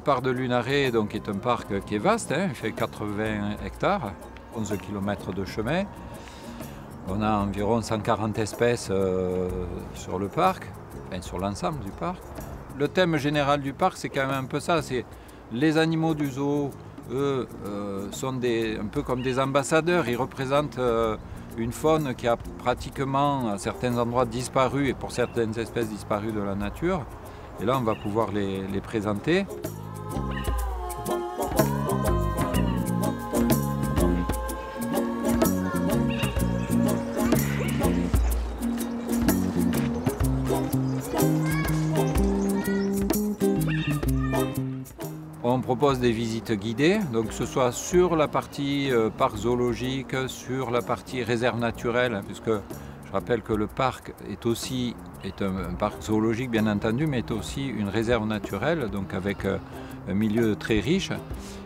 parc de Lunaret donc, est un parc qui est vaste, hein, il fait 80 hectares, 11 km de chemin. On a environ 140 espèces sur le parc, enfin, sur l'ensemble du parc. Le thème général du parc, c'est quand même un peu ça, c'est les animaux du zoo, eux, sont un peu comme des ambassadeurs, ils représentent une faune qui a pratiquement à certains endroits disparu et pour certaines espèces disparues de la nature. Et là, on va pouvoir les présenter. On propose des visites guidées, donc que ce soit sur la partie parc zoologique, sur la partie réserve naturelle, hein, puisque je rappelle que le parc est un parc zoologique bien entendu, mais est aussi une réserve naturelle, donc avec un milieu très riche.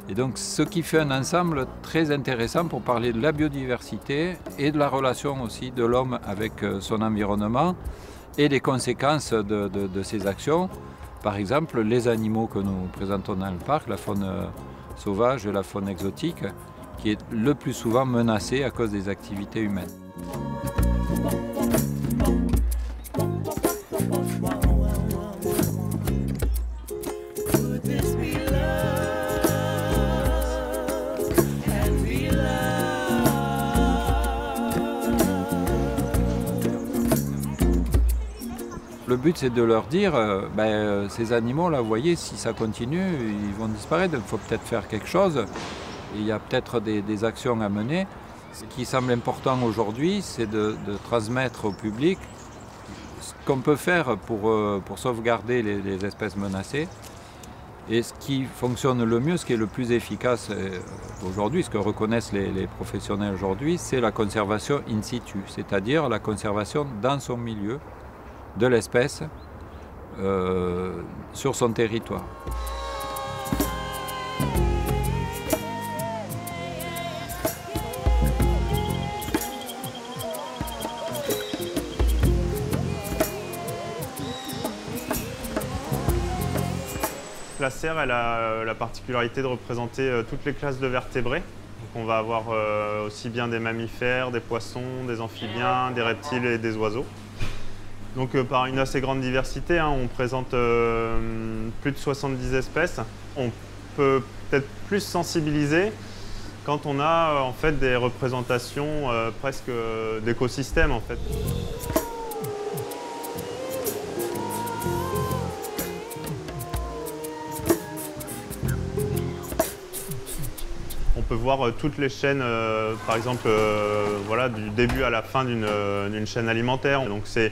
Et donc ce qui fait un ensemble très intéressant pour parler de la biodiversité et de la relation aussi de l'homme avec son environnement et des conséquences de ses actions. Par exemple, les animaux que nous présentons dans le parc, la faune sauvage et la faune exotique, qui est le plus souvent menacée à cause des activités humaines. Le but, c'est de leur dire, ces animaux-là, vous voyez, si ça continue, ils vont disparaître. Il faut peut-être faire quelque chose. Il y a peut-être des actions à mener. Ce qui semble important aujourd'hui, c'est de transmettre au public ce qu'on peut faire pour sauvegarder les espèces menacées. Et ce qui fonctionne le mieux, ce qui est le plus efficace aujourd'hui, ce que reconnaissent les professionnels aujourd'hui, c'est la conservation in situ, c'est-à-dire la conservation dans son milieu de l'espèce sur son territoire. La serre, elle a la particularité de représenter toutes les classes de vertébrés. Donc on va avoir aussi bien des mammifères, des poissons, des amphibiens, des reptiles et des oiseaux. Donc par une assez grande diversité, hein, on présente plus de 70 espèces. On peut peut-être plus sensibiliser quand on a en fait des représentations presque d'écosystèmes en fait. On peut voir toutes les chaînes, par exemple, voilà, du début à la fin d'une chaîne alimentaire. Donc c'est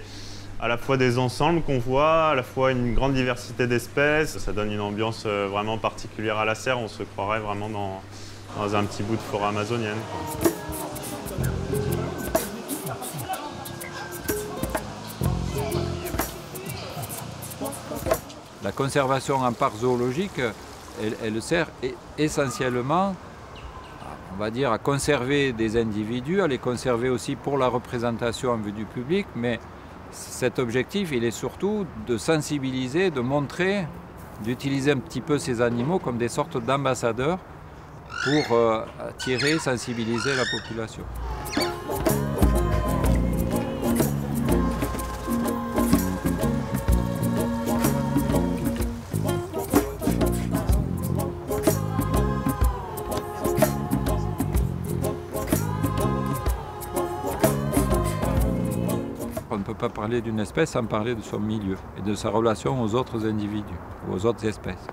à la fois des ensembles qu'on voit, à la fois une grande diversité d'espèces. Ça donne une ambiance vraiment particulière à la serre. On se croirait vraiment dans un petit bout de forêt amazonienne. La conservation en parc zoologique, elle sert essentiellement, on va dire, à conserver des individus, à les conserver aussi pour la représentation en vue du public, mais cet objectif, il est surtout de sensibiliser, de montrer, d'utiliser un petit peu ces animaux comme des sortes d'ambassadeurs pour attirer, sensibiliser la population. On ne peut pas parler d'une espèce sans parler de son milieu et de sa relation aux autres individus, aux autres espèces.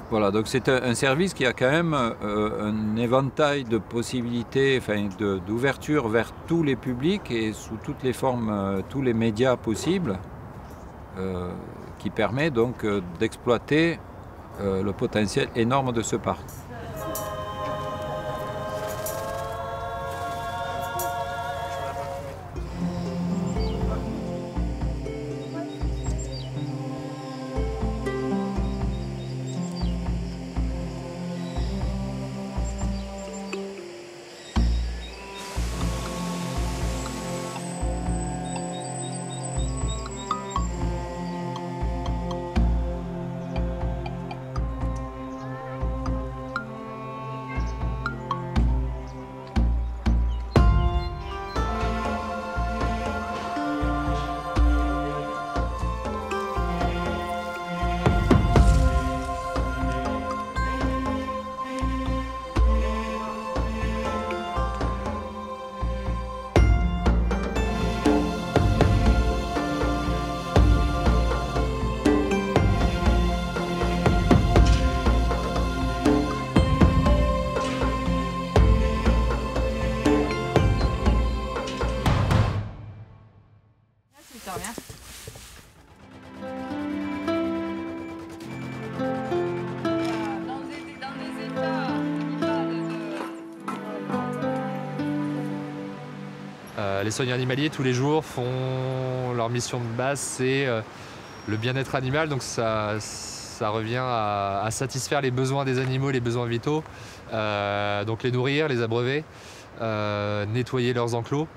Voilà, donc c'est un service qui a quand même un éventail de possibilités, enfin, d'ouverture vers tous les publics et sous toutes les formes, tous les médias possibles, qui permet donc d'exploiter le potentiel énorme de ce parc. Les soigneurs animaliers, tous les jours, font leur mission de base, c'est le bien-être animal. Donc ça revient à satisfaire les besoins des animaux, les besoins vitaux. Donc les nourrir, les abreuver, nettoyer leurs enclos.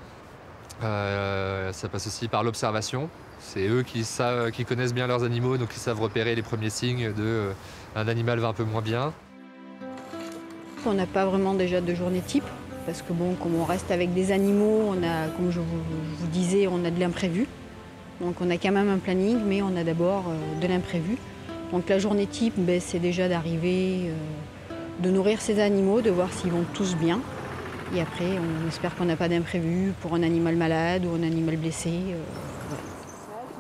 Ça passe aussi par l'observation. C'est eux qui connaissent bien leurs animaux, donc ils savent repérer les premiers signes d'un animal va un peu moins bien. On n'a pas vraiment déjà de journée type, parce que bon, comme on reste avec des animaux, on a, comme je vous disais, on a de l'imprévu. Donc on a quand même un planning, mais on a d'abord de l'imprévu. Donc la journée type, c'est déjà d'arriver, de nourrir ces animaux, de voir s'ils vont tous bien. Et après, on espère qu'on n'a pas d'imprévu pour un animal malade ou un animal blessé.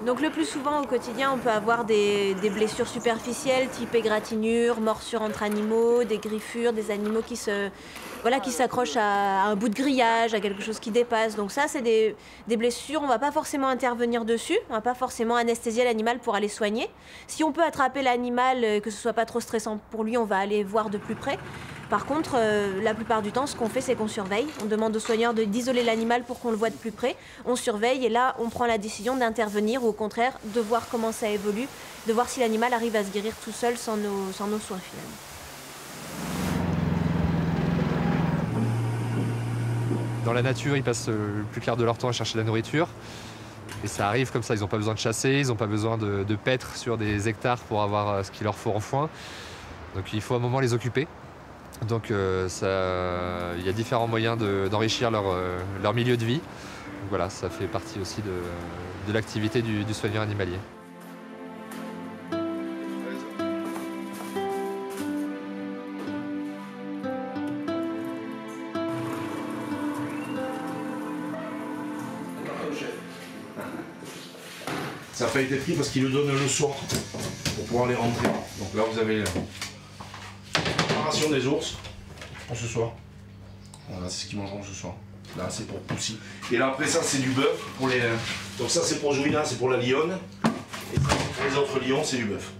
Donc le plus souvent au quotidien, on peut avoir des blessures superficielles, type égratignure, morsures entre animaux, des griffures, des animaux qui s'accrochent à un bout de grillage, à quelque chose qui dépasse. Donc ça, c'est des blessures, on ne va pas forcément intervenir dessus, on ne va pas forcément anesthésier l'animal pour aller soigner. Si on peut attraper l'animal, que ce ne soit pas trop stressant pour lui, on va aller voir de plus près. Par contre, la plupart du temps, ce qu'on fait, c'est qu'on surveille. On demande au soigneur d'isoler l'animal pour qu'on le voit de plus près. On surveille et là, on prend la décision d'intervenir ou au contraire, de voir comment ça évolue, de voir si l'animal arrive à se guérir tout seul sans nos soins finalement. Dans la nature, ils passent le plus clair de leur temps à chercher de la nourriture. Et ça arrive comme ça, ils n'ont pas besoin de chasser, ils n'ont pas besoin de paître sur des hectares pour avoir ce qu'il leur faut en foin. Donc il faut à un moment les occuper. Donc il y a différents moyens d'enrichir leur milieu de vie. Donc, voilà, ça fait partie aussi de l'activité du soigneur animalier. Ça n'a pas été pris parce qu'il le donne le soir pour pouvoir les rentrer. Donc là vous avez la ration des ours pour ce soir. Voilà, c'est ce qu'ils mangeront ce soir. Là c'est pour Poussy. Et là après ça c'est du bœuf pour les. Donc ça c'est pour Jouina, c'est pour la lionne. Et ça, pour les autres lions c'est du bœuf.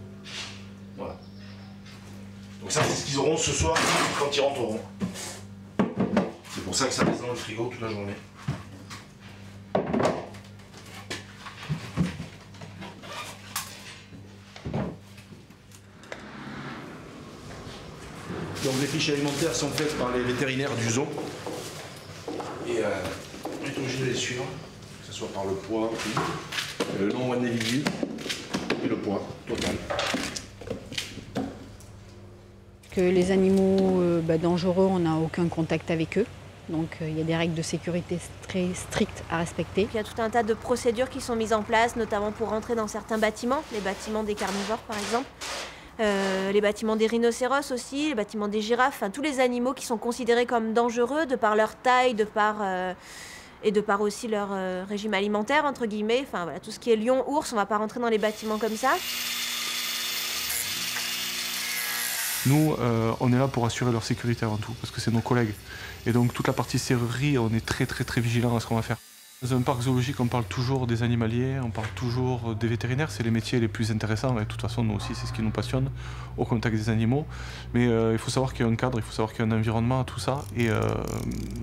Voilà. Donc ça c'est ce qu'ils auront ce soir quand ils rentreront. C'est pour ça que ça reste dans le frigo toute la journée. Donc les fiches alimentaires sont faites par les vétérinaires du zoo. Et on est obligé de les suivre, que ce soit par le poids, le nombre d'individus et le poids total. Que les animaux dangereux, on n'a aucun contact avec eux. Donc il y a des règles de sécurité très strictes à respecter. Il y a tout un tas de procédures qui sont mises en place, notamment pour rentrer dans certains bâtiments, les bâtiments des carnivores par exemple. Les bâtiments des rhinocéros aussi, les bâtiments des girafes, enfin, tous les animaux qui sont considérés comme dangereux de par leur taille, et de par aussi leur régime alimentaire, entre guillemets. Enfin, voilà, tout ce qui est lion, ours, on ne va pas rentrer dans les bâtiments comme ça. Nous, on est là pour assurer leur sécurité avant tout, parce que c'est nos collègues. Et donc toute la partie serrurerie, on est très vigilant à ce qu'on va faire. Dans un parc zoologique, on parle toujours des animaliers, on parle toujours des vétérinaires, c'est les métiers les plus intéressants, et de toute façon, nous aussi, c'est ce qui nous passionne, au contact des animaux. Mais il faut savoir qu'il y a un cadre, il faut savoir qu'il y a un environnement à tout ça, et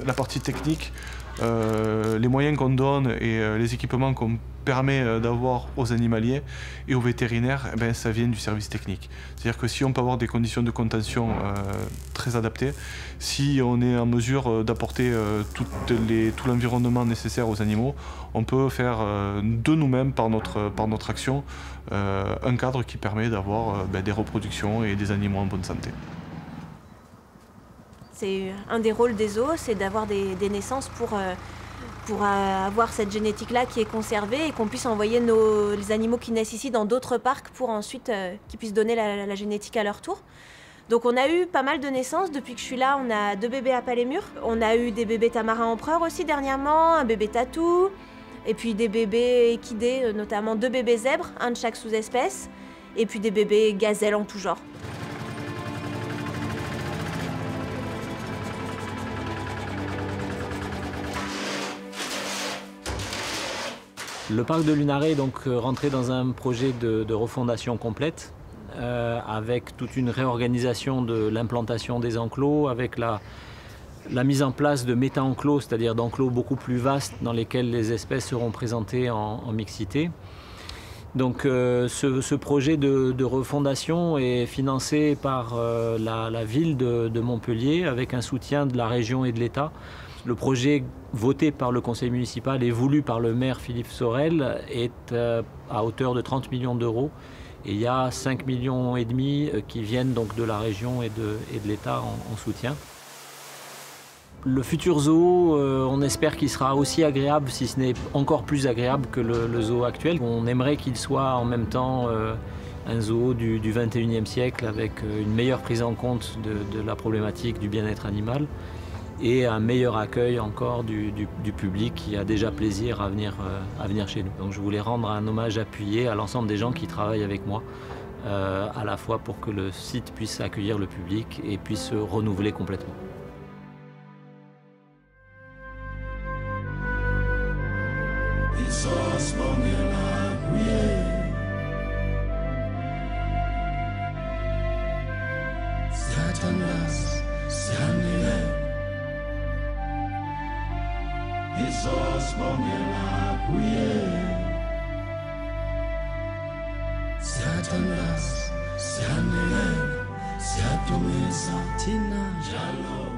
la partie technique, les moyens qu'on donne et les équipements qu'on permet d'avoir aux animaliers et aux vétérinaires, eh ben, ça vient du service technique. C'est-à-dire que si on peut avoir des conditions de contention très adaptées, si on est en mesure d'apporter tout l'environnement nécessaire aux animaux, on peut faire de nous-mêmes, par notre action, un cadre qui permet d'avoir des reproductions et des animaux en bonne santé. C'est un des rôles des zoos, c'est d'avoir des naissances pour avoir cette génétique-là qui est conservée et qu'on puisse envoyer les animaux qui naissent ici dans d'autres parcs pour ensuite qu'ils puissent donner la génétique à leur tour. Donc on a eu pas mal de naissances. Depuis que je suis là, on a 2 bébés à Palémur. On a eu des bébés tamarins empereurs aussi dernièrement, un bébé tatou, et puis des bébés équidés, notamment 2 bébés zèbres, un de chaque sous-espèce, et puis des bébés gazelles en tout genre. Le parc de Lunaret est donc rentré dans un projet de refondation complète avec toute une réorganisation de l'implantation des enclos, avec la mise en place de méta-enclos, c'est-à-dire d'enclos beaucoup plus vastes dans lesquels les espèces seront présentées en mixité. Donc ce projet de refondation est financé par la ville de Montpellier avec un soutien de la région et de l'État. Le projet voté par le conseil municipal et voulu par le maire Philippe Sorel est à hauteur de 30 millions d'euros. Et il y a 5,5 millions qui viennent donc de la région et de l'État en soutien. Le futur zoo, on espère qu'il sera aussi agréable, si ce n'est encore plus agréable que le zoo actuel. On aimerait qu'il soit en même temps un zoo du 21e siècle avec une meilleure prise en compte de la problématique du bien-être animal et un meilleur accueil encore du public qui a déjà plaisir à venir chez nous. Donc je voulais rendre un hommage appuyé à l'ensemble des gens qui travaillent avec moi, à la fois pour que le site puisse accueillir le public et puisse se renouveler complètement. Satanas, sianele, siatueza, tina, jalo.